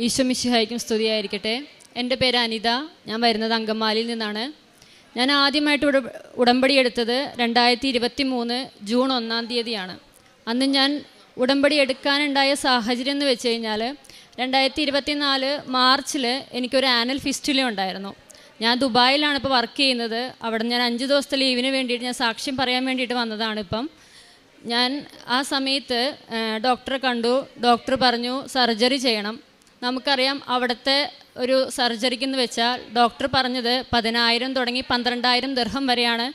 ഈശോ മിശിഹായ്ക്കും സ്തുതിയായിരിക്കട്ടെ. എൻ്റെ പേര് അനിത. ഞാൻ വരുന്നത് അങ്കമാലിയിൽ നിന്നാണ്. ഞാൻ ആദ്യമായിട്ട് ഉടമ്പടി എടുത്തത് 2023 ജൂൺ 1 അന്ന് ഞാൻ ഉടമ്പടി എടുക്കാനുണ്ടായ സാഹചര്യം എന്ന് വെച്ച് കഴിഞ്ഞാൽ 2024 മാർച്ചിൽ എനിക്കൊരു ആനൽ ഫിസ്റ്റുല ഉണ്ടായിരുന്നു. ഞാൻ ദുബായിലാണ് ഇപ്പോൾ വർക്ക് ചെയ്യുന്നത്. അവിടെ ഞാൻ 5 ദിവസത്തെ ലീവിന് വേണ്ടിയിട്ട് ഞാൻ സാക്ഷ്യം പറയാൻ വേണ്ടിയിട്ട് വന്നതാണ്. ഞാൻ ആ സമയത്ത് ഡോക്ടറെ കണ്ടു. ഡോക്ടർ പറഞ്ഞു സർജറി ചെയ്യണം. നമുക്കറിയാം അവിടുത്തെ ഒരു സർജറിക്കെന്ന് വെച്ചാൽ ഡോക്ടർ പറഞ്ഞത് 10,000 തുടങ്ങി 12,000 ദിർഹം വരെയാണ്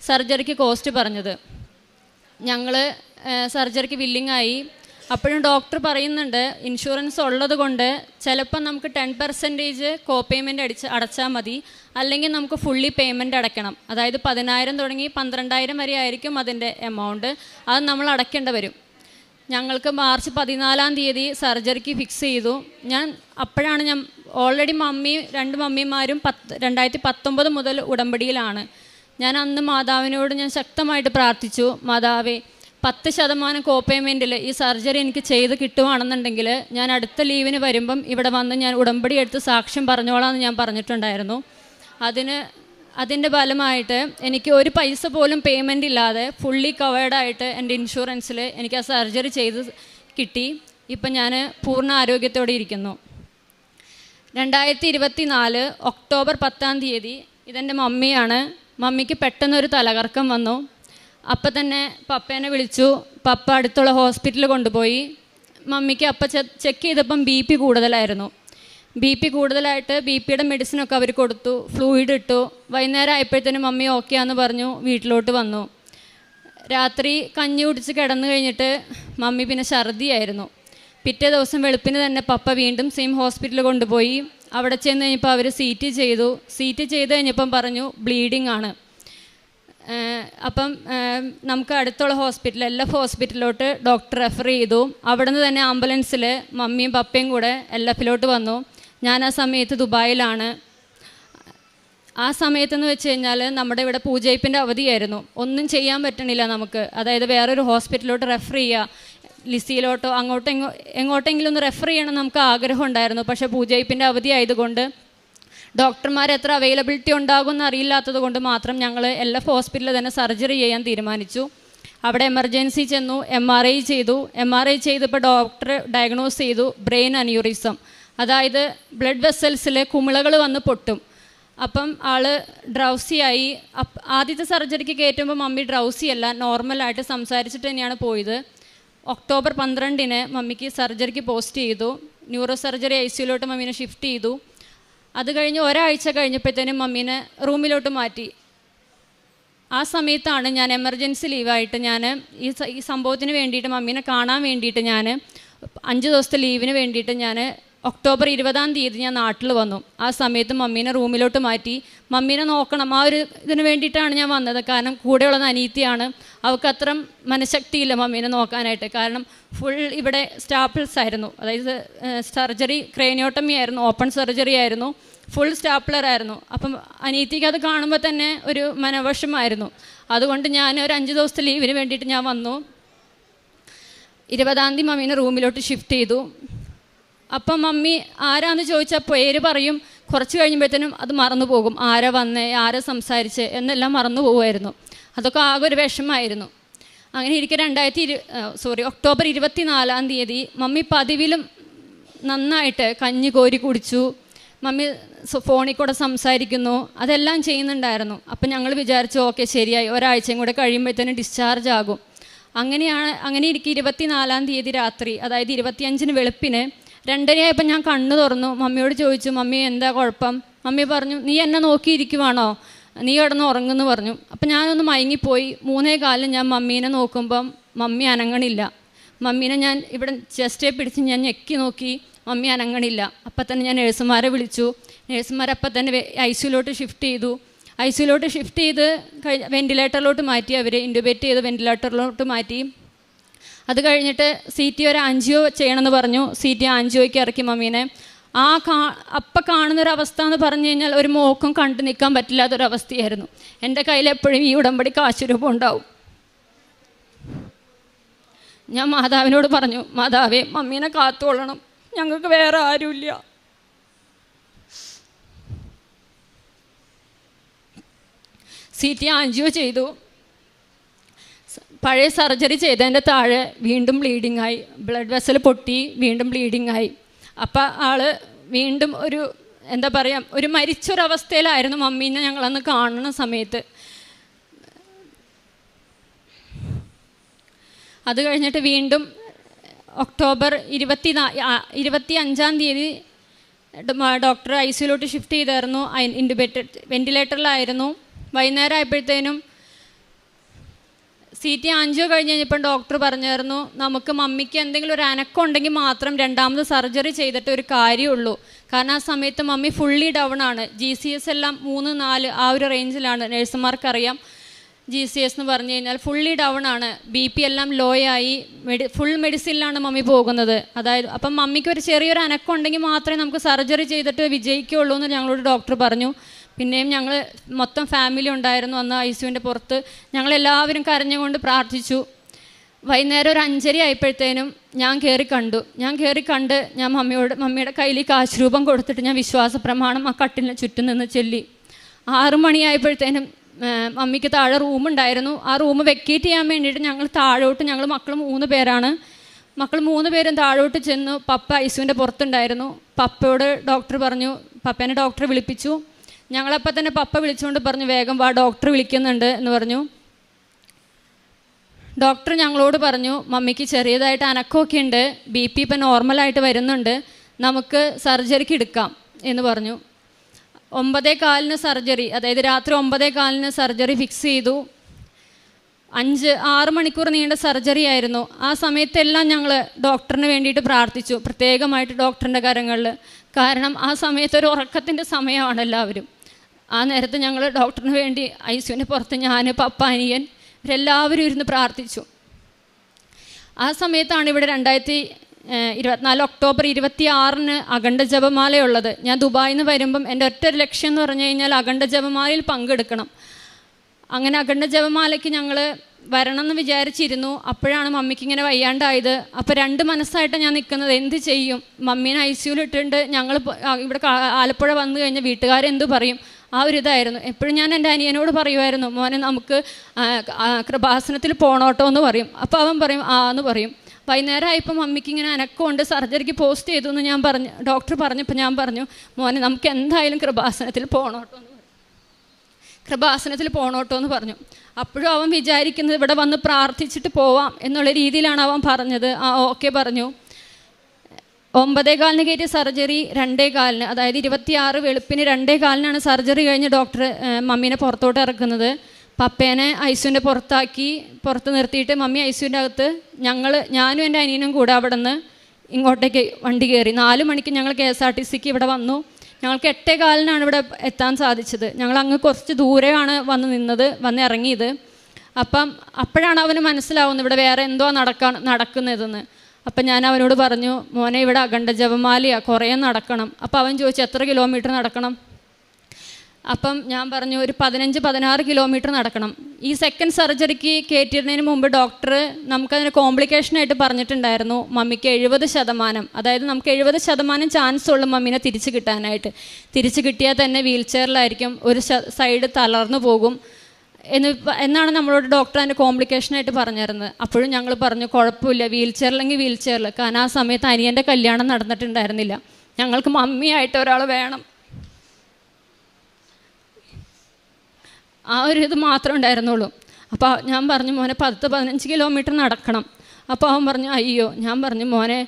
സർജറിക്ക് കോസ്റ്റ് പറഞ്ഞത്. ഞങ്ങൾ സർജറിക്ക് വില്ലിങ്ങായി. അപ്പോഴും ഡോക്ടർ പറയുന്നുണ്ട് ഇൻഷുറൻസ് ഉള്ളത് കൊണ്ട് ചിലപ്പോൾ നമുക്ക് 10% കോ പേയ്മെൻറ്റ് അടച്ചാൽ മതി, അല്ലെങ്കിൽ നമുക്ക് ഫുള്ളി പേയ്മെൻറ്റ് അടയ്ക്കണം. അതായത് 10,000 തുടങ്ങി 12,000 വരെ ആയിരിക്കും അതിൻ്റെ എമൗണ്ട്. അത് നമ്മൾ അടയ്ക്കേണ്ടി വരും. ഞങ്ങൾക്ക് മാർച്ച് 14 സർജറിക്ക് ഫിക്സ് ചെയ്തു. അപ്പോഴാണ് ഞാൻ ഓൾറെഡി 2 മമ്മിമാരും 2019 മുതൽ ഉടമ്പടിയിലാണ്. ഞാൻ അന്ന് മാതാവിനോട് ഞാൻ ശക്തമായിട്ട് പ്രാർത്ഥിച്ചു, മാതാവേ 10% കോ പേയ്മെൻറ്റിൽ ഈ സർജറി എനിക്ക് ചെയ്ത് കിട്ടുവാണെന്നുണ്ടെങ്കിൽ ഞാൻ അടുത്ത ലീവിന് വരുമ്പം ഇവിടെ വന്ന് ഞാൻ ഉടമ്പടി എടുത്ത് സാക്ഷ്യം പറഞ്ഞോളാം എന്ന് ഞാൻ പറഞ്ഞിട്ടുണ്ടായിരുന്നു. അതിൻ്റെ ഫലമായിട്ട് എനിക്ക് ഒരു പൈസ പോലും പേയ്മെൻ്റ് ഇല്ലാതെ ഫുള്ളി കവേർഡായിട്ട് എൻ്റെ ഇൻഷുറൻസിൽ എനിക്ക് ആ സർജറി ചെയ്ത് കിട്ടി. ഇപ്പം ഞാൻ പൂർണ്ണ ആരോഗ്യത്തോടെ ഇരിക്കുന്നു. 2024 ഒക്ടോബർ 10 ഇതെൻ്റെ മമ്മിയാണ്. മമ്മിക്ക് പെട്ടെന്നൊരു തലകറക്കം വന്നു. അപ്പം തന്നെ പപ്പേനെ വിളിച്ചു. പപ്പ അടുത്തുള്ള ഹോസ്പിറ്റലിൽ കൊണ്ടുപോയി. മമ്മിക്ക് അപ്പം ചെക്ക് ചെയ്തപ്പം BP കൂടുതലായിരുന്നു. BP കൂടുതലായിട്ട് BPയുടെ മെഡിസിനൊക്കെ അവർ കൊടുത്തു, ഫ്ലൂയിഡ് ഇട്ടു. വൈകുന്നേരം ആയപ്പോഴത്തേനും മമ്മി ഓക്കെ ആണെന്ന് പറഞ്ഞു വീട്ടിലോട്ട് വന്നു. രാത്രി കഞ്ഞി കുടിച്ച് കിടന്നു കഴിഞ്ഞിട്ട് മമ്മി പിന്നെ ഛർദിയായിരുന്നു. പിറ്റേ ദിവസം വെളുപ്പിന് തന്നെ പപ്പ വീണ്ടും സെയിം ഹോസ്പിറ്റലിൽ കൊണ്ടുപോയി. അവിടെ ചെന്ന് കഴിഞ്ഞപ്പോൾ അവർ CT ചെയ്തു. CT ചെയ്ത് കഴിഞ്ഞപ്പം പറഞ്ഞു ബ്ലീഡിങ് ആണ്. അപ്പം നമുക്ക് അടുത്തുള്ള ഹോസ്പിറ്റൽ LF ഹോസ്പിറ്റലിലോട്ട് ഡോക്ടർ റെഫർ ചെയ്തു. അവിടെ നിന്ന് തന്നെ ആംബുലൻസിൽ മമ്മിയും പപ്പയും കൂടെ LFലോട്ട് വന്നു. ഞാൻ ആ സമയത്ത് ദുബായിലാണ്. ആ സമയത്തെന്ന് വെച്ച് കഴിഞ്ഞാൽ നമ്മുടെ ഇവിടെ പൂജയിപ്പിൻ്റെ അവധിയായിരുന്നു. ഒന്നും ചെയ്യാൻ പറ്റണില്ല നമുക്ക്. അതായത് വേറൊരു ഹോസ്പിറ്റലിലോട്ട് റെഫർ ചെയ്യുക, ലിസിയിലോട്ടോ എങ്ങോട്ടെങ്കിലും ഒന്ന് റെഫർ ചെയ്യണം നമുക്ക് ആഗ്രഹം ഉണ്ടായിരുന്നു. പക്ഷേ പൂജയിപ്പിൻ്റെ അവധി ആയതുകൊണ്ട് ഡോക്ടർമാർ എത്ര അവൈലബിലിറ്റി ഉണ്ടാകുമെന്ന് അറിയില്ലാത്തത് കൊണ്ട് മാത്രം ഞങ്ങൾ LF ഹോസ്പിറ്റലിൽ തന്നെ സർജറി ചെയ്യാൻ തീരുമാനിച്ചു. അവിടെ എമർജൻസി ചെന്നു. MRI ചെയ്തു. MRI ചെയ്തപ്പോൾ ഡോക്ടർ ഡയഗ്നോസ് ചെയ്തു ബ്രെയിൻ അന്യൂറിസം. അതായത് ബ്ലഡ് വെസൽസിൽ കുമിളകൾ വന്ന് പൊട്ടും. അപ്പം ആൾ ഡ്രൗസിയായി. ആദ്യത്തെ സർജറിക്ക് കയറ്റുമ്പോൾ മമ്മി ഡ്രൗസിയല്ല, നോർമലായിട്ട് സംസാരിച്ചിട്ട് തന്നെയാണ് പോയത്. ഒക്ടോബർ 12 മമ്മിക്ക് സർജറിക്ക് പോസ്റ്റ് ചെയ്തു. ന്യൂറോ സർജറി ICUലോട്ട് മമ്മീനെ ഷിഫ്റ്റ് ചെയ്തു. അത് കഴിഞ്ഞ് ഒരാഴ്ച കഴിഞ്ഞപ്പോഴത്തേനും മമ്മീനെ റൂമിലോട്ട് മാറ്റി. ആ സമയത്താണ് ഞാൻ എമർജൻസി ലീവായിട്ട് ഞാൻ ഈ സംഭവത്തിന് വേണ്ടിയിട്ട് മമ്മീനെ കാണാൻ വേണ്ടിയിട്ട് ഞാൻ 5 ദിവസത്തെ ലീവിന് വേണ്ടിയിട്ട് ഞാൻ ഒക്ടോബർ 20 ഞാൻ നാട്ടിൽ വന്നു. ആ സമയത്ത് മമ്മീനെ റൂമിലോട്ട് മാറ്റി. മമ്മീനെ നോക്കണം, ആ ഒരു ഇതിന് വേണ്ടിയിട്ടാണ് ഞാൻ വന്നത്. കാരണം കൂടെയുള്ളത് അനീത്തിയാണ്. അവൾക്ക് അത്ര മനഃശക്തിയില്ല മമ്മീനെ നോക്കാനായിട്ട്. കാരണം ഫുൾ ഇവിടെ സ്റ്റാപ്പിൾസ് ആയിരുന്നു. അതായത് സർജറി ക്രേനിയോട്ടമി ആയിരുന്നു, ഓപ്പൺ സർജറി ആയിരുന്നു, ഫുൾ സ്റ്റാപ്ലർ ആയിരുന്നു. അപ്പം അനീത്തിക്ക് അത് കാണുമ്പോൾ തന്നെ ഒരു മനോവിഷമായിരുന്നു. അതുകൊണ്ട് ഞാൻ ഒരു 5 ദിവസത്തെ ലീവിന് വേണ്ടിയിട്ട് ഞാൻ വന്നു. 20 മമ്മീനെ റൂമിലോട്ട് ഷിഫ്റ്റ് ചെയ്തു. അപ്പം മമ്മി ആരാന്ന് ചോദിച്ചാൽ പേര് പറയും. കുറച്ച് കഴിയുമ്പോഴത്തേനും അത് മറന്നു പോകും. ആരാ വന്നേ, ആരാ സംസാരിച്ച് എന്നെല്ലാം മറന്നു പോകുമായിരുന്നു. അതൊക്കെ ആകെ ഒരു വിഷമമായിരുന്നു. അങ്ങനെ ഇരിക്കെ ഒക്ടോബർ 24 മമ്മി പതിവിലും നന്നായിട്ട് കഞ്ഞി കോരി കുടിച്ചു. മമ്മി ഫോണിൽ കൂടെ സംസാരിക്കുന്നു, അതെല്ലാം ചെയ്യുന്നുണ്ടായിരുന്നു. അപ്പം ഞങ്ങൾ വിചാരിച്ചു ഓക്കെ ശരിയായി, ഒരാഴ്ചയും കൂടെ കഴിയുമ്പോഴത്തേനും ഡിസ്ചാർജ് ആകും. അങ്ങനെ ഇരിക്കെ 24 രാത്രി, അതായത് 25 വെളുപ്പിന് 2:30 ഞാൻ കണ്ണു തുറന്നു. മമ്മിയോട് ചോദിച്ചു, മമ്മി എന്താ കുഴപ്പം? മമ്മി പറഞ്ഞു, നീ എന്നെ നോക്കിയിരിക്കുവാണോ, നീ കിടന്ന് ഉറങ്ങുന്നു പറഞ്ഞു. അപ്പം ഞാനൊന്ന് മയങ്ങിപ്പോയി. 3:15 ഞാൻ മമ്മീനെ നോക്കുമ്പം മമ്മി അനങ്ങണില്ല. മമ്മീനെ ഞാൻ ഇവിടെ ചെസ്റ്റേ പിടിച്ച് ഞാൻ ഞെക്കി നോക്കി, മമ്മി അനങ്ങണില്ല. അപ്പം തന്നെ ഞാൻ നഴ്സുമാരെ വിളിച്ചു. നഴ്സുമാരപ്പം തന്നെ ICUലോട്ട് ഷിഫ്റ്റ് ചെയ്തു. ICUലോട്ട് ഷിഫ്റ്റ് ചെയ്ത് വെൻറ്റിലേറ്ററിലോട്ട് മാറ്റി. അവർ ഇൻറ്റുബേറ്റ് ചെയ്ത് വെൻറ്റിലേറ്ററിലോട്ട് മാറ്റി. അത് കഴിഞ്ഞിട്ട് CT ഒരു ആൻജിയോ ചെയ്യണമെന്ന് പറഞ്ഞു. CT ആൻജിയോയ്ക്ക് ഇറക്കി മമ്മീനെ. അപ്പം കാണുന്നൊരവസ്ഥ എന്ന് പറഞ്ഞു കഴിഞ്ഞാൽ ഒരു മോക്കും കണ്ടു നിൽക്കാൻ പറ്റില്ലാത്തൊരവസ്ഥയായിരുന്നു. എൻ്റെ കയ്യിൽ എപ്പോഴും ഈ ഉടമ്പടി കാശുരൂപം ഉണ്ടാവും. ഞാൻ മാതാവിനോട് പറഞ്ഞു, മാതാവേ മമ്മീനെ കാത്തുകൊള്ളണം, ഞങ്ങൾക്ക് വേറെ ആരുമില്ല. CT ആൻജിയോ ചെയ്തു. പഴയ സർജറി ചെയ്തതിൻ്റെ താഴെ വീണ്ടും ബ്ലീഡിങ് ആയി, ബ്ലഡ് വെസൽ പൊട്ടി വീണ്ടും ബ്ലീഡിങ് ആയി. അപ്പം ആൾ വീണ്ടും ഒരു എന്താ പറയുക, ഒരു മരിച്ചൊരവസ്ഥയിലായിരുന്നു മമ്മീനെ ഞങ്ങളന്ന് കാണുന്ന സമയത്ത്. അത് കഴിഞ്ഞിട്ട് വീണ്ടും ഒക്ടോബർ 25 ഡോക്ടർ ICUലോട്ട് ഷിഫ്റ്റ് ചെയ്തായിരുന്നു. വെന്റിലേറ്ററിലായിരുന്നു. വൈകുന്നേരം ആയപ്പോഴത്തേനും CT ആൻജിയോ കഴിഞ്ഞ് കഴിഞ്ഞപ്പോൾ ഡോക്ടർ പറഞ്ഞായിരുന്നു, നമുക്ക് മമ്മിക്ക് എന്തെങ്കിലും ഒരു അനക്കം ഉണ്ടെങ്കിൽ മാത്രം രണ്ടാമത് സർജറി ചെയ്തിട്ട് ഒരു കാര്യമുള്ളൂ. കാരണം ആ സമയത്ത് മമ്മി ഫുള്ളി ഡൗൺ ആണ്. GCS എല്ലാം 3-4 ആ ഒരു റേഞ്ചിലാണ്. നഴ്സുമാർക്കറിയാം GCS എന്ന് പറഞ്ഞു കഴിഞ്ഞാൽ ഫുള്ളി ഡൗൺ ആണ്. BP എല്ലാം ലോ ആയി, ഫുൾ മെഡിസിനിലാണ് മമ്മി പോകുന്നത്. അതായത് അപ്പം മമ്മിക്ക് ഒരു ചെറിയൊരു അനക്കം ഉണ്ടെങ്കിൽ മാത്രമേ നമുക്ക് സർജറി ചെയ്തിട്ട് വിജയിക്കുകയുള്ളൂ എന്ന് ഞങ്ങളോട് ഡോക്ടർ പറഞ്ഞു. പിന്നെയും ഞങ്ങൾ മൊത്തം ഫാമിലി ഉണ്ടായിരുന്നു അന്ന് ICUവിൻ്റെ പുറത്ത്. ഞങ്ങളെല്ലാവരും കരഞ്ഞുകൊണ്ട് പ്രാർത്ഥിച്ചു. വൈകുന്നേരം ഒരു 5:30 ആയപ്പോഴത്തേനും ഞാൻ കയറി കണ്ട് ഞാൻ മമ്മിയുടെ കയ്യിൽ കാശ് രൂപം കൊടുത്തിട്ട് ഞാൻ വിശ്വാസ പ്രമാണം ആ കട്ടിലിന് ചുറ്റും നിന്ന് ചൊല്ലി. 6 മണിയായപ്പോഴത്തേനും മമ്മിക്ക് താഴെ റൂമുണ്ടായിരുന്നു. ആ റൂം വെക്കേറ്റ് ചെയ്യാൻ വേണ്ടിയിട്ട് ഞങ്ങൾ മക്കൾ 3 പേരാണ്. മക്കൾ 3 പേരും താഴോട്ട് ചെന്നു. പപ്പ ICUവിൻ്റെ പുറത്തുണ്ടായിരുന്നു. പപ്പയോട് ഡോക്ടർ പറഞ്ഞു, പപ്പേനെ ഡോക്ടറെ വിളിപ്പിച്ചു. ഞങ്ങളപ്പം തന്നെ പപ്പ വിളിച്ചുകൊണ്ട് പറഞ്ഞു, വേഗം വാ, ഡോക്ടർ വിളിക്കുന്നുണ്ട് എന്ന് പറഞ്ഞു. ഡോക്ടർ ഞങ്ങളോട് പറഞ്ഞു, മമ്മിക്ക് ചെറിയതായിട്ട് അനക്കമൊക്കെ ഉണ്ട്, BP ഇപ്പം നോർമലായിട്ട് വരുന്നുണ്ട്, നമുക്ക് സർജറിക്ക് എടുക്കാം എന്ന് പറഞ്ഞു. 9:15 സർജറി, അതായത് രാത്രി 9:15 സർജറി ഫിക്സ് ചെയ്തു. 6 മണിക്കൂർ നീണ്ട സർജറി ആയിരുന്നു. ആ സമയത്തെല്ലാം ഞങ്ങൾ ഡോക്ടറിന് വേണ്ടിയിട്ട് പ്രാർത്ഥിച്ചു, പ്രത്യേകമായിട്ട് ഡോക്ടറിൻ്റെ കരങ്ങളിൽ. കാരണം ആ സമയത്ത് ഒരു ഉറക്കത്തിൻ്റെ സമയമാണ് എല്ലാവരും. ആ നേരത്ത് ഞങ്ങൾ ഡോക്ടറിന് വേണ്ടി ICUവിൻ്റെ പുറത്ത് ഞാൻ, പപ്പ, അനിയൻ ഇവരെല്ലാവരും ഇരുന്ന് പ്രാർത്ഥിച്ചു. ആ സമയത്താണ് ഇവിടെ 2024 ഒക്ടോബർ 26 അഖണ്ഡ ജപമാലയുള്ളത്. ഞാൻ ദുബായിൽ നിന്ന് വരുമ്പം എൻ്റെ ഒറ്റ ലക്ഷ്യം എന്ന് പറഞ്ഞു കഴിഞ്ഞാൽ അഖണ്ഡ ജപമാലയിൽ പങ്കെടുക്കണം. അങ്ങനെ അഖണ്ഡ ജപമാലയ്ക്ക് ഞങ്ങൾ വരണം എന്ന് വിചാരിച്ചിരുന്നു. അപ്പോഴാണ് മമ്മിക്ക് ഇങ്ങനെ വയ്യാണ്ടായത്. അപ്പോൾ 2 മനസ്സായിട്ട് ഞാൻ നിൽക്കുന്നത്, എന്ത് ചെയ്യും, മമ്മീനെ ICUവിൽ ഇട്ടിട്ടുണ്ട്, ഞങ്ങൾ ഇവിടെ ആലപ്പുഴ വന്നു കഴിഞ്ഞാൽ വീട്ടുകാരെന്ത് പറയും, ആ ഒരു ഇതായിരുന്നു. എപ്പോഴും ഞാൻ എൻ്റെ അനിയനോട് പറയുമായിരുന്നു, മോനെ നമുക്ക് കൃപാസനത്തിൽ പോണോട്ടോ എന്ന് പറയും. അപ്പോൾ അവൻ പറയും എന്ന് പറയും. വൈകുന്നേരം ആയപ്പോൾ മമ്മിക്ക് ഇങ്ങനെ അനക്കമുണ്ട്, സർജറിക്ക് പോസ്റ്റ് ചെയ്തു എന്ന് ഞാൻ പറഞ്ഞു. ഡോക്ടർ പറഞ്ഞപ്പോൾ ഞാൻ പറഞ്ഞു, മോനെ നമുക്ക് എന്തായാലും കൃപാസനത്തിൽ പോണോട്ടോ എന്ന് പറഞ്ഞു. അപ്പോഴും അവൻ വിചാരിക്കുന്നത് ഇവിടെ വന്ന് പ്രാർത്ഥിച്ചിട്ട് പോവാം എന്നുള്ള രീതിയിലാണ് അവൻ പറഞ്ഞത്. ഓക്കെ പറഞ്ഞു. 9:15 കയറ്റിയ സർജറി 2:15, അതായത് 26 വെളുപ്പിന് 2:15 സർജറി കഴിഞ്ഞ് ഡോക്ടർ മമ്മീനെ പുറത്തോട്ട് ഇറക്കുന്നത്. പപ്പേനെ ICUവിൻ്റെ പുറത്ത് നിർത്തിയിട്ട് മമ്മി ICUവിൻ്റെ അകത്ത്, ഞാനും എൻ്റെ അനിയനും കൂടെ അവിടെ നിന്ന് ഇങ്ങോട്ടേക്ക് വണ്ടി കയറി. 4 മണിക്ക് ഞങ്ങൾ KSRTCക്ക് ഇവിടെ വന്നു. ഞങ്ങൾക്ക് 8:15 ഇവിടെ എത്താൻ സാധിച്ചത്. ഞങ്ങൾ അങ്ങ് കുറച്ച് ദൂരെയാണ് വന്ന് ഇറങ്ങിയത്. അപ്പോഴാണ് അവന് മനസ്സിലാവുന്നത് ഇവിടെ വേറെ എന്തോ നടക്കുന്നതെന്ന്. അപ്പം ഞാൻ അവനോട് പറഞ്ഞു, മോനെ ഇവിടെ അഖണ്ഡ ജപമാലയാണ്, കുറേ നടക്കണം. അപ്പോൾ അവൻ ചോദിച്ചു, എത്ര കിലോമീറ്റർ നടക്കണം? അപ്പം ഞാൻ പറഞ്ഞു, ഒരു 15-16 കിലോമീറ്റർ നടക്കണം. ഈ സെക്കൻഡ് സർജറിക്ക് കയറ്റിയിരുന്നതിന് മുമ്പ് ഡോക്ടർ നമുക്കതിന് കോംപ്ലിക്കേഷനായിട്ട് പറഞ്ഞിട്ടുണ്ടായിരുന്നു, മമ്മിക്ക് 70%, അതായത് നമുക്ക് 70% ചാൻസ് ഉള്ളൂ മമ്മീനെ തിരിച്ച് കിട്ടിയാൽ തന്നെ വീൽ ചെയറിലായിരിക്കും, ഒരു സൈഡ് തളർന്നു പോകും എന്നാണ് നമ്മളോട് ഡോക്ടർ അതിൻ്റെ കോംപ്ലിക്കേഷനായിട്ട് പറഞ്ഞിരുന്നത്. അപ്പോഴും ഞങ്ങൾ പറഞ്ഞു, കുഴപ്പമില്ല, വീൽ ചെയറിൽ. കാരണം ആ സമയത്ത് അനിയൻ്റെ കല്യാണം നടന്നിട്ടുണ്ടായിരുന്നില്ല. ഞങ്ങൾക്ക് മമ്മിയായിട്ട് ഒരാൾ വേണം, ആ ഒരു ഇത് മാത്രമേ ഉണ്ടായിരുന്നുള്ളൂ. അപ്പോൾ ഞാൻ പറഞ്ഞു, മോനെ 10-15 കിലോമീറ്റർ നടക്കണം. അപ്പോൾ അവൻ പറഞ്ഞു, അയ്യോ. ഞാൻ പറഞ്ഞു, മോനെ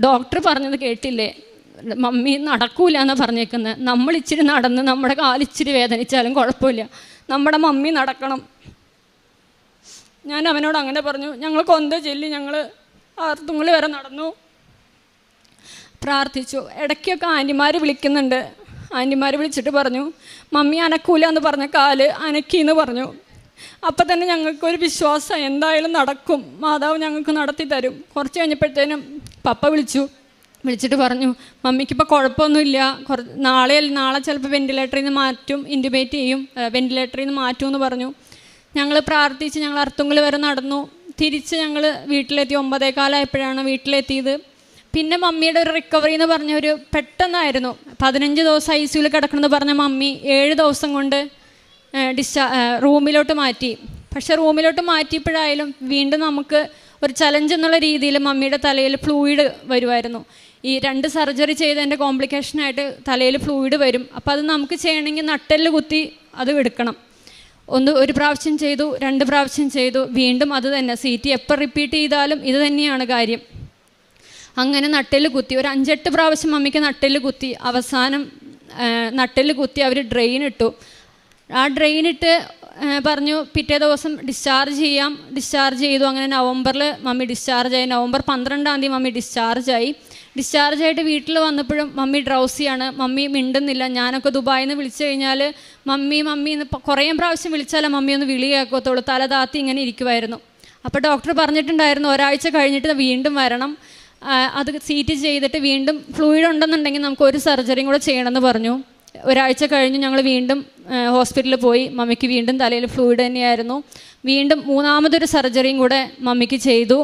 ഡോക്ടർ പറഞ്ഞത് കേട്ടില്ലേ, മമ്മി നടക്കൂല എന്നാണ് പറഞ്ഞേക്കുന്നത്. നമ്മൾ ഇച്ചിരി നടന്ന് നമ്മുടെ കാലിച്ചിരി വേദനിച്ചാലും കുഴപ്പമില്ല, നമ്മുടെ മമ്മി നടക്കണം. ഞാൻ അവനോട് അങ്ങനെ പറഞ്ഞു. ഞങ്ങൾ കൊന്ത ചൊല്ലി ഞങ്ങൾ ആർത്തുങ്ങളി വരെ നടന്നു, പ്രാർത്ഥിച്ചു. ഇടയ്ക്കൊക്കെ ആൻറ്റിമാർ വിളിക്കുന്നുണ്ട്. ആൻറ്റിമാർ വിളിച്ചിട്ട് പറഞ്ഞു, മമ്മി അനക്കൂല എന്ന് പറഞ്ഞ കാല് അനക്കിന്ന് പറഞ്ഞു. അപ്പം തന്നെ ഞങ്ങൾക്കൊരു വിശ്വാസം, എന്തായാലും നടക്കും, മാതാവ് ഞങ്ങൾക്ക് നടത്തി തരും. കുറച്ച് കഴിഞ്ഞപ്പോഴത്തേനും പപ്പ വിളിച്ചിട്ട് പറഞ്ഞു, മമ്മിക്കിപ്പോൾ കുഴപ്പമൊന്നുമില്ല, നാളെ ചിലപ്പോൾ വെന്റിലേറ്ററിൽ നിന്ന് മാറ്റും, ഇൻറ്റുബേറ്റ് ചെയ്യും, വെന്റിലേറ്ററിൽ നിന്ന് മാറ്റുമെന്ന് പറഞ്ഞു. ഞങ്ങൾ പ്രാർത്ഥിച്ച് അർത്തുങ്കൽ വരെ നടന്നു. തിരിച്ച് ഞങ്ങൾ വീട്ടിലെത്തി. 9:15 വീട്ടിലെത്തിയത്. പിന്നെ മമ്മിയുടെ ഒരു റിക്കവറി എന്ന് പറഞ്ഞ ഒരു പെട്ടെന്നായിരുന്നു. 15 ദിവസം ICUവിൽ കിടക്കണമെന്ന് പറഞ്ഞ മമ്മി 7 ദിവസം കൊണ്ട് റൂമിലോട്ട് മാറ്റി. പക്ഷെ റൂമിലോട്ട് മാറ്റിയപ്പോഴായാലും വീണ്ടും നമുക്ക് ഒരു ചലഞ്ച് എന്നുള്ള രീതിയിൽ മമ്മിയുടെ തലയിൽ ഫ്ലൂയിഡ് വരുമായിരുന്നു. ഈ 2 സർജറി ചെയ്തതിൻ്റെ കോംപ്ലിക്കേഷനായിട്ട് തലയിൽ ഫ്ലൂയിഡ് വരും. അപ്പോൾ അത് നമുക്ക് ചെയ്യണമെങ്കിൽ നട്ടെല്ല് കുത്തി അത് എടുക്കണം. ഒരു പ്രാവശ്യം ചെയ്തു, 2 പ്രാവശ്യം ചെയ്തു, വീണ്ടും അത് തന്നെ. CT എപ്പോൾ റിപ്പീറ്റ് ചെയ്താലും ഇത് തന്നെയാണ് കാര്യം. അങ്ങനെ നട്ടെല്ല് കുത്തി ഒരു 5-8 പ്രാവശ്യം മമ്മിക്ക് നട്ടെല്ല് കുത്തി. അവസാനം നട്ടെല്ല് കുത്തി അവർ ഡ്രെയിൻ ഇട്ടു. ആ ഡ്രെയിൻ ഇട്ട് പറഞ്ഞു പിറ്റേ ദിവസം ഡിസ്ചാർജ് ചെയ്യാം. ഡിസ്ചാർജ് ചെയ്തു. അങ്ങനെ നവംബറിൽ മമ്മി ഡിസ്ചാർജായി. നവംബർ 12-ാം തീയതി മമ്മി ഡിസ്ചാർജായി. ഡിസ്ചാർജായിട്ട് വീട്ടിൽ വന്നപ്പോഴും മമ്മി ഡ്രൗസിയാണ്. മമ്മി മിണ്ടുന്നില്ല. ഞാനൊക്കെ ദുബായിൽ നിന്ന് വിളിച്ചു കഴിഞ്ഞാൽ മമ്മി എന്ന് കുറേ പ്രാവശ്യം വിളിച്ചാലേ മമ്മി ഒന്ന് വിളി കേൾക്കത്തുള്ളൂ. തല താത്തി ഇങ്ങനെ ഇരിക്കുമായിരുന്നു. അപ്പോൾ ഡോക്ടർ പറഞ്ഞിട്ടുണ്ടായിരുന്നു ഒരാഴ്ച കഴിഞ്ഞിട്ട് വീണ്ടും വരണം, അത് CT ചെയ്തിട്ട് വീണ്ടും ഫ്ലൂയിഡ് ഉണ്ടെന്നുണ്ടെങ്കിൽ നമുക്ക് ഒരു സർജറിയും കൂടെ ചെയ്യണമെന്ന് പറഞ്ഞു. ഒരാഴ്ച കഴിഞ്ഞ് ഞങ്ങൾ വീണ്ടും ഹോസ്പിറ്റലിൽ പോയി. മമ്മിക്ക് വീണ്ടും തലയിൽ ഫ്ലൂയിഡ് തന്നെയായിരുന്നു. വീണ്ടും 3ാമതൊരു സർജറിയും കൂടെ മമ്മിക്ക് ചെയ്തു.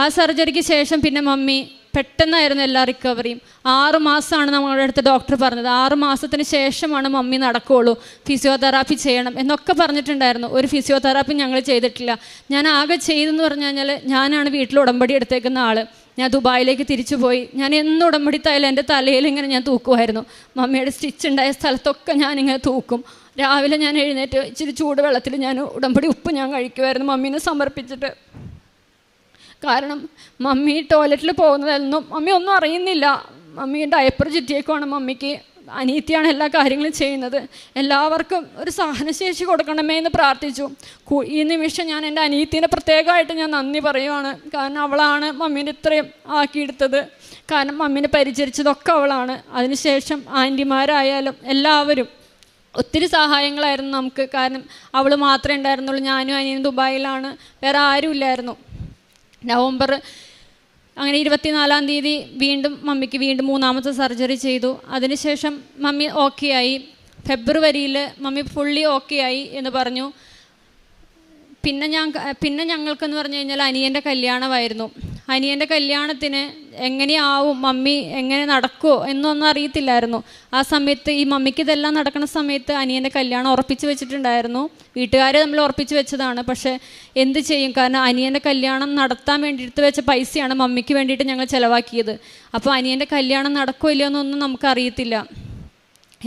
ആ സർജറിക്ക് ശേഷം പിന്നെ മമ്മി പെട്ടെന്നായിരുന്നു എല്ലാ റിക്കവറിയും. 6 മാസമാണ് നമ്മളുടെ അടുത്ത് ഡോക്ടർ പറഞ്ഞത്. 6 മാസത്തിന് ശേഷമാണ് മമ്മി നടക്കുകയുള്ളൂ, ഫിസിയോതെറാപ്പി ചെയ്യണം എന്നൊക്കെ പറഞ്ഞിട്ടുണ്ടായിരുന്നു. ഒരു ഫിസിയോതെറാപ്പി ഞങ്ങൾ ചെയ്തിട്ടില്ല. ഞാൻ ആകെ ചെയ്തെന്ന് പറഞ്ഞു കഴിഞ്ഞാൽ ഞാനാണ് വീട്ടിൽ ഉടമ്പടി എടുത്തേക്കുന്ന ആൾ. ഞാൻ ദുബായിലേക്ക് തിരിച്ചു പോയി. ഞാൻ എന്ന് ഉടമ്പടി തയ്യൽ എൻ്റെ തലയിൽ ഇങ്ങനെ ഞാൻ തൂക്കുമായിരുന്നു. മമ്മിയുടെ സ്റ്റിച്ച് ഉണ്ടായ സ്ഥലത്തൊക്കെ ഞാനിങ്ങനെ തൂക്കും. രാവിലെ ഞാൻ എഴുന്നേറ്റ് ഇച്ചിരി ചൂടുവെള്ളത്തിൽ ഞാൻ ഉടമ്പടി ഉപ്പ് ഞാൻ കഴിക്കുമായിരുന്നു മമ്മീനെ സമർപ്പിച്ചിട്ട്. കാരണം മമ്മി ടോയ്ലറ്റിൽ പോകുന്നതൊന്നും മമ്മി ഒന്നും അറിയുന്നില്ല. മമ്മി ഡയപ്പർ ചുറ്റിയേക്കുവാണ്. മമ്മിക്ക് അനീതിയാണ് എല്ലാ കാര്യങ്ങളും ചെയ്യുന്നത്. എല്ലാവർക്കും ഒരു സഹനശേഷി കൊടുക്കണമേ എന്ന് പ്രാർത്ഥിച്ചു. ഈ നിമിഷം ഞാൻ എൻ്റെ അനീതിനെ പ്രത്യേകമായിട്ട് ഞാൻ നന്ദി പറയുവാണ്. കാരണം അവളാണ് മമ്മീനെ ഇത്രയും ആക്കിയെടുത്തത്. കാരണം മമ്മീനെ പരിചരിച്ചതൊക്കെ അവളാണ്. അതിനുശേഷം ആൻറ്റിമാരായാലും എല്ലാവരും ഒത്തിരി സഹായങ്ങളായിരുന്നു നമുക്ക്. കാരണം അവൾ മാത്രമേ ഉണ്ടായിരുന്നുള്ളൂ. ഞാനും അനിയനും ദുബായിലാണ്, വേറെ ആരും ഇല്ലായിരുന്നു. നവംബർ അങ്ങനെ 24-ാം തീയതി വീണ്ടും മമ്മിക്ക് വീണ്ടും 3ാമത്തെ സർജറി ചെയ്തു. അതിനുശേഷം മമ്മി ഓക്കെ ആയി. ഫെബ്രുവരിയിൽ മമ്മി ഫുള്ളി ഓക്കെ ആയി എന്ന് പറഞ്ഞു. പിന്നെ ഞങ്ങൾക്കെന്ന് പറഞ്ഞു കഴിഞ്ഞാൽ അനിയൻ്റെ കല്യാണമായിരുന്നു. അനിയൻ്റെ കല്യാണത്തിന് എങ്ങനെയാവും, മമ്മി എങ്ങനെ നടക്കുമോ എന്നൊന്നും അറിയത്തില്ലായിരുന്നു. ആ സമയത്ത് ഈ മമ്മിക്ക് ഇതെല്ലാം നടക്കുന്ന സമയത്ത് അനിയൻ്റെ കല്യാണം ഉറപ്പിച്ച് വെച്ചിട്ടുണ്ടായിരുന്നു. വീട്ടുകാരെ നമ്മൾ ഉറപ്പിച്ച് വെച്ചതാണ്. പക്ഷേ എന്ത് ചെയ്യും, കാരണം അനിയൻ്റെ കല്യാണം നടത്താൻ വേണ്ടിയിട്ട് വെച്ച പൈസയാണ് മമ്മിക്ക് വേണ്ടിയിട്ട് ഞങ്ങൾ ചിലവാക്കിയത്. അപ്പോൾ അനിയൻ്റെ കല്യാണം നടക്കുമോ ഇല്ലയോ എന്നൊന്നും നമുക്കറിയത്തില്ല.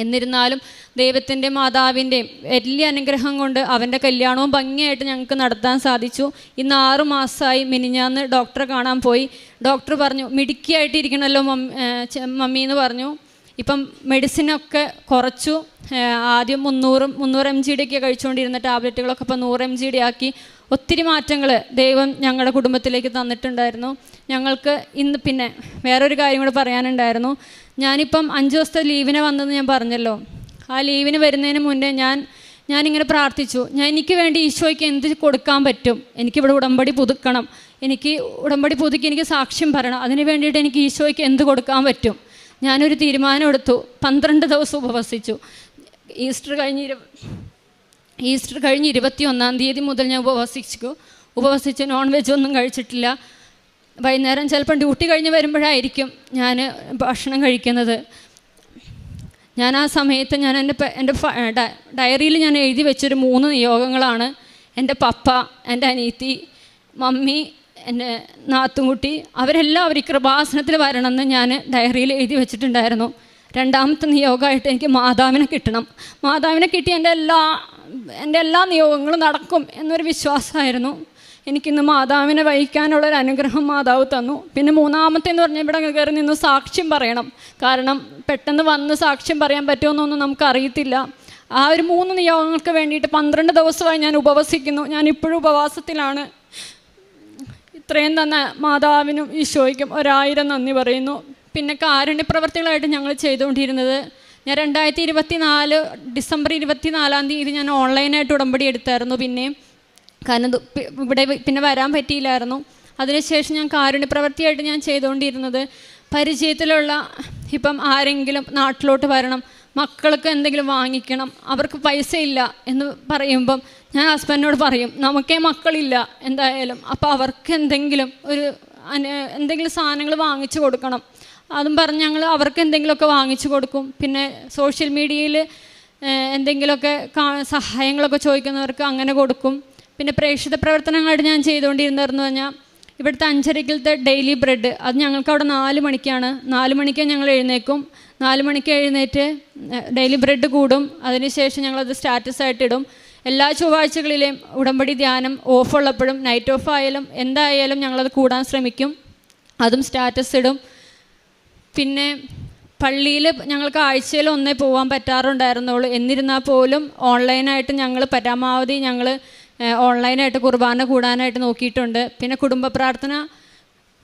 എന്നിരുന്നാലും ദൈവത്തിൻ്റെ മാതാവിൻ്റെയും വലിയ അനുഗ്രഹം കൊണ്ട് അവൻ്റെ കല്യാണവും ഭംഗിയായിട്ട് ഞങ്ങൾക്ക് നടത്താൻ സാധിച്ചു. ഇന്ന് 6 മാസമായി. മിനിഞ്ഞാന്ന് ഡോക്ടറെ കാണാൻ പോയി. ഡോക്ടർ പറഞ്ഞു മിടുക്കിയായിട്ടിരിക്കണമല്ലോ മമ്മി എന്ന് പറഞ്ഞു. ഇപ്പം മെഡിസിനൊക്കെ കുറച്ചു. ആദ്യം 300 mg ഒക്കെ കഴിച്ചുകൊണ്ടിരുന്ന ടാബ്ലറ്റുകളൊക്കെ ഇപ്പം 100 mg ആക്കി. ഒത്തിരി മാറ്റങ്ങൾ ദൈവം ഞങ്ങളുടെ കുടുംബത്തിലേക്ക് തന്നിട്ടുണ്ടായിരുന്നു. ഞങ്ങൾക്ക് ഇന്ന് പിന്നെ വേറൊരു കാര്യം കൂടെ പറയാനുണ്ടായിരുന്നു. ഞാനിപ്പം 5 ദിവസത്തെ ലീവിന് വന്നെന്ന് ഞാൻ പറഞ്ഞല്ലോ. ആ ലീവിന് വരുന്നതിന് മുന്നേ ഞാനിങ്ങനെ പ്രാർത്ഥിച്ചു. എനിക്ക് വേണ്ടി ഈശോയ്ക്ക് എന്ത് കൊടുക്കാൻ പറ്റും, എനിക്കിവിടെ ഉടമ്പടി പുതുക്കണം, എനിക്ക് ഉടമ്പടി പുതുക്കി എനിക്ക് സാക്ഷ്യം പറയണം, അതിന് വേണ്ടിയിട്ട് എനിക്ക് ഈശോയ്ക്ക് എന്ത് കൊടുക്കാൻ പറ്റും. ഞാനൊരു തീരുമാനം എടുത്തു. 12 ദിവസം ഉപവസിച്ചു. ഈസ്റ്റർ കഴിഞ്ഞ് 21-ാം തീയതി മുതൽ ഞാൻ ഉപവസിച്ച് നോൺ വെജ് ഒന്നും കഴിച്ചിട്ടില്ല. വൈകുന്നേരം ചിലപ്പം ഡ്യൂട്ടി കഴിഞ്ഞ് വരുമ്പോഴായിരിക്കും ഞാൻ ഭക്ഷണം കഴിക്കുന്നത്. ഞാൻ ആ സമയത്ത് ഞാൻ എൻ്റെ ഡയറിയിൽ ഞാൻ എഴുതി വെച്ചൊരു 3 നിയോഗങ്ങളാണ്. എൻ്റെ പപ്പ, എൻ്റെ അനീത്തി, മമ്മി, എൻ്റെ നാത്തുംകുട്ടി, അവരെല്ലാവരും കൃപാസനത്തിൽ വരണമെന്ന് ഞാൻ ഡയറിയിൽ എഴുതി വെച്ചിട്ടുണ്ടായിരുന്നു. 2ാമത്തെ നിയോഗമായിട്ട് എനിക്ക് മാതാവിനെ കിട്ടണം. മാതാവിനെ കിട്ടി എൻ്റെ എല്ലാ നിയോഗങ്ങളും നടക്കും എന്നൊരു വിശ്വാസമായിരുന്നു. എനിക്കിന്ന് മാതാവിനെ വഹിക്കാനുള്ളൊരു അനുഗ്രഹം മാതാവ് തന്നു. പിന്നെ 3ാമത്തേന്ന് പറഞ്ഞാൽ ഇവിടെ കയറി നിന്ന് സാക്ഷ്യം പറയണം. കാരണം പെട്ടെന്ന് വന്ന് സാക്ഷ്യം പറയാൻ പറ്റുമെന്നൊന്നും നമുക്കറിയത്തില്ല. ആ ഒരു 3 നിയോഗങ്ങൾക്ക് വേണ്ടിയിട്ട് 12 ദിവസമായി ഞാൻ ഉപവസിക്കുന്നു. ഞാനിപ്പോഴും ഉപവാസത്തിലാണ്. ഇത്രയും തന്നെ മാതാവിനും ഈശോയ്ക്കും 1000 നന്ദി പറയുന്നു. പിന്നെ കാരുണ്യപ്രവർത്തികളായിട്ട് ഞങ്ങൾ ചെയ്തുകൊണ്ടിരുന്നത്, ഞാൻ 2024 ഡിസംബർ 24-ാം തീയതി ഞാൻ ഓൺലൈനായിട്ട് ഉടമ്പടി എടുത്തായിരുന്നു. കാരണം ഇവിടെ പിന്നെ വരാൻ പറ്റിയില്ലായിരുന്നു. അതിനുശേഷം ഞാൻ കാരുണ്യപ്രവർത്തിയായിട്ട് ഞാൻ ചെയ്തുകൊണ്ടിരുന്നത്, പരിചയത്തിലുള്ള ഇപ്പം ആരെങ്കിലും നാട്ടിലോട്ട് വരണം, മക്കൾക്ക് എന്തെങ്കിലും വാങ്ങിക്കണം, അവർക്ക് പൈസ ഇല്ല എന്ന് പറയുമ്പം ഞാൻ ഹസ്ബൻഡിനോട് പറയും നമുക്കേ മക്കളില്ല എന്തായാലും, അപ്പോൾ അവർക്ക് എന്തെങ്കിലും ഒരു എന്തെങ്കിലും സാധനങ്ങൾ വാങ്ങിച്ചു കൊടുക്കണം. അതും പറഞ്ഞ് ഞങ്ങൾ അവർക്ക് എന്തെങ്കിലുമൊക്കെ വാങ്ങിച്ചു കൊടുക്കും. പിന്നെ സോഷ്യൽ മീഡിയയിൽ എന്തെങ്കിലുമൊക്കെ സഹായങ്ങളൊക്കെ ചോദിക്കുന്നവർക്ക് അങ്ങനെ കൊടുക്കും. പിന്നെ പ്രേക്ഷിത പ്രവർത്തനങ്ങളായിട്ട് ഞാൻ ചെയ്തുകൊണ്ടിരുന്നതെന്ന് പറഞ്ഞാൽ ഇവിടുത്തെ 5:30 ഡെയിലി ബ്രെഡ്, അത് ഞങ്ങൾക്ക് അവിടെ 4 മണിക്കാണ്. 4 മണിക്ക് ഞങ്ങൾ എഴുന്നേക്കും. 4 മണിക്ക് എഴുന്നേറ്റ് ഡെയിലി ബ്രെഡ് കൂടും. അതിനുശേഷം ഞങ്ങളത് സ്റ്റാറ്റസായിട്ട് ഇടും. എല്ലാ ചൊവ്വാഴ്ചകളിലെയും ഉടമ്പടി ധ്യാനം ഓഫുള്ളപ്പോഴും നൈറ്റ് ഓഫ് ആയാലും എന്തായാലും ഞങ്ങളത് കൂടാൻ ശ്രമിക്കും. അതും സ്റ്റാറ്റസ് ഇടും. പിന്നെ പള്ളിയിൽ ഞങ്ങൾക്ക് ആഴ്ചയിൽ ഒന്നേ പോകാൻ പറ്റാറുണ്ടായിരുന്നുള്ളൂ. എന്നിരുന്നാൽ പോലും ഓൺലൈനായിട്ട് ഞങ്ങൾ പരമാവധി ഓൺലൈനായിട്ട് കുർബാന കൂടാനായിട്ട് നോക്കിയിട്ടുണ്ട്. പിന്നെ കുടുംബ പ്രാർത്ഥന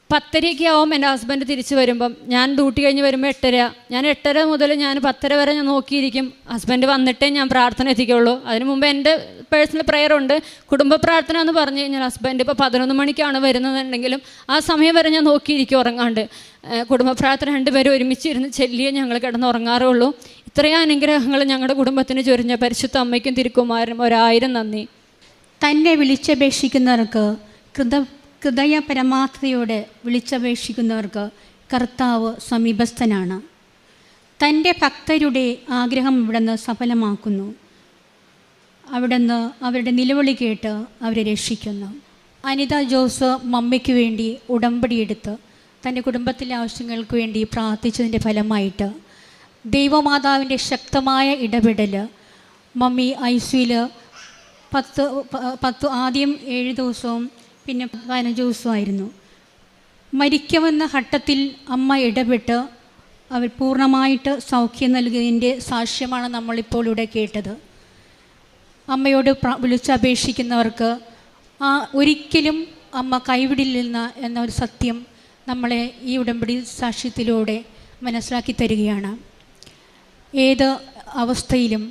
10:30 ആവും എൻ്റെ ഹസ്ബൻഡ് തിരിച്ച് വരുമ്പം. ഞാൻ ഡ്യൂട്ടി കഴിഞ്ഞ് വരുമ്പോൾ 8:30. ഞാൻ 8:30 മുതൽ ഞാൻ 10:30 വരെ ഞാൻ നോക്കിയിരിക്കും. ഹസ്ബൻഡ് വന്നിട്ടേ ഞാൻ പ്രാർത്ഥന എത്തിക്കുള്ളൂ. അതിന് മുമ്പ് എൻ്റെ പേഴ്സണൽ പ്രെയർ ഉണ്ട്. കുടുംബ പ്രാർത്ഥന എന്ന് പറഞ്ഞു കഴിഞ്ഞാൽ ഹസ്ബൻഡ് ഇപ്പോൾ 11 മണിക്കാണ് വരുന്നതെന്നുണ്ടെങ്കിലും ആ സമയം വരെ ഞാൻ നോക്കിയിരിക്കും ഉറങ്ങാണ്ട്. കുടുംബ പ്രാർത്ഥന 2 പേരും ഒരുമിച്ചിരുന്ന് ചെല്ലിയേ ഞങ്ങൾ കിടന്ന് ഉറങ്ങാറുള്ളൂ. ഇത്രയും അനുഗ്രഹങ്ങൾ ഞങ്ങളുടെ കുടുംബത്തിന് ചൊരിഞ്ഞ പരിശുദ്ധ അമ്മയ്ക്കും തിരുക്കുമാരനും 1000 നന്ദി. തന്നെ വിളിച്ചപേക്ഷിക്കുന്നവർക്ക് ഹൃദയ പരമാർത്ഥതയോടെ വിളിച്ചപേക്ഷിക്കുന്നവർക്ക് കർത്താവ് സമീപസ്ഥനാണ്. തൻ്റെ ഭക്തരുടെ ആഗ്രഹം ഇവിടുന്ന് സഫലമാക്കുന്നു. അവിടുന്ന് അവരുടെ നിലവിളി കേട്ട് അവരെ രക്ഷിക്കുന്നു. അനിത ജോസ് മമ്മിക്ക് വേണ്ടി ഉടമ്പടിയെടുത്ത് തൻ്റെ കുടുംബത്തിലെ ആവശ്യങ്ങൾക്ക് വേണ്ടി പ്രാർത്ഥിച്ചതിൻ്റെ ഫലമായിട്ട് ദൈവമാതാവിൻ്റെ ശക്തമായ ഇടപെടൽ മമ്മി ICUയിൽ 10 ആദ്യം 7 ദിവസവും പിന്നെ 15 ദിവസമായിരുന്നു. മരിക്കുമെന്ന ഘട്ടത്തിൽ അമ്മ ഇടപെട്ട് അവർ പൂർണ്ണമായിട്ട് സൗഖ്യം നൽകിയതിൻ്റെ സാക്ഷ്യമാണ് നമ്മളിപ്പോൾ ഇവിടെ കേട്ടത്. അമ്മയോട് വിളിച്ചപേക്ഷിക്കുന്നവർക്ക് ഒരിക്കലും അമ്മ കൈവിടില്ല എന്ന ഒരു സത്യം നമ്മളെ ഈ ഉടമ്പടി സാക്ഷ്യത്തിലൂടെ മനസ്സിലാക്കി തരികയാണ്. ഏത് അവസ്ഥയിലും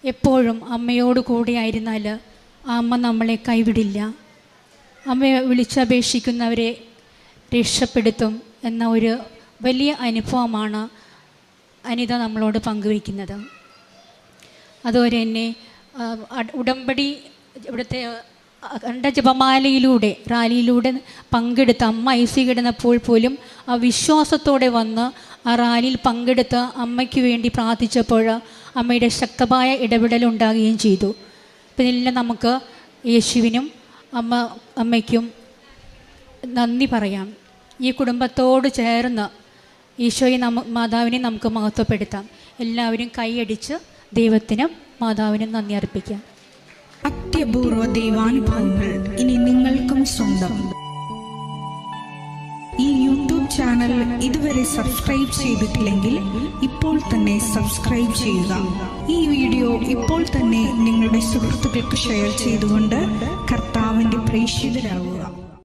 എപ്പോഴും അമ്മയോട് കൂടെയായിരുന്നാൽ ആ അമ്മ നമ്മളെ കൈവിടില്ല. അമ്മയെ വിളിച്ചപേക്ഷിക്കുന്നവരെ രക്ഷപ്പെടുത്തും എന്ന ഒരു വലിയ അനുഭവമാണ് അനിത നമ്മളോട് പങ്കുവയ്ക്കുന്നത്. അതുപോലെ തന്നെ ഉടമ്പടി ഇവിടുത്തെ ജപമാലയിലൂടെ റാലിയിലൂടെ പങ്കെടുത്ത അമ്മ ICU കിടന്നപ്പോൾ പോലും ആ വിശ്വാസത്തോടെ വന്ന് ആ റാലിയിൽ പങ്കെടുത്ത് അമ്മയ്ക്ക് വേണ്ടി പ്രാർത്ഥിച്ചപ്പോൾ അമ്മയുടെ ശക്തമായ ഇടപെടലുണ്ടാകുകയും ചെയ്തു. അപ്പം ഇതെല്ലാം നമുക്ക് യേശുവിനും അമ്മയ്ക്കും നന്ദി പറയാം. ഈ കുടുംബത്തോട് ചേർന്ന് ഈശോയെ മാതാവിനെ നമുക്ക് മഹത്വപ്പെടുത്താം. എല്ലാവരും കൈയടിച്ച് ദൈവത്തിനും മാതാവിനും നന്ദി അർപ്പിക്കാം. അത്യപൂർവ ദൈവാനുഭവങ്ങൾ ഇനി നിങ്ങൾക്കും സ്വന്തം. ഈ യൂട്യൂബ് ചാനൽ ഇതുവരെ സബ്സ്ക്രൈബ് ചെയ്തിട്ടില്ലെങ്കിൽ ഇപ്പോൾ തന്നെ സബ്സ്ക്രൈബ് ചെയ്യുക. ഈ വീഡിയോ ഇപ്പോൾ തന്നെ നിങ്ങളുടെ സുഹൃത്തുക്കൾക്ക് ഷെയർ ചെയ്തുകൊണ്ട് കർത്താവിൻ്റെ പ്രേക്ഷിതരാകുക.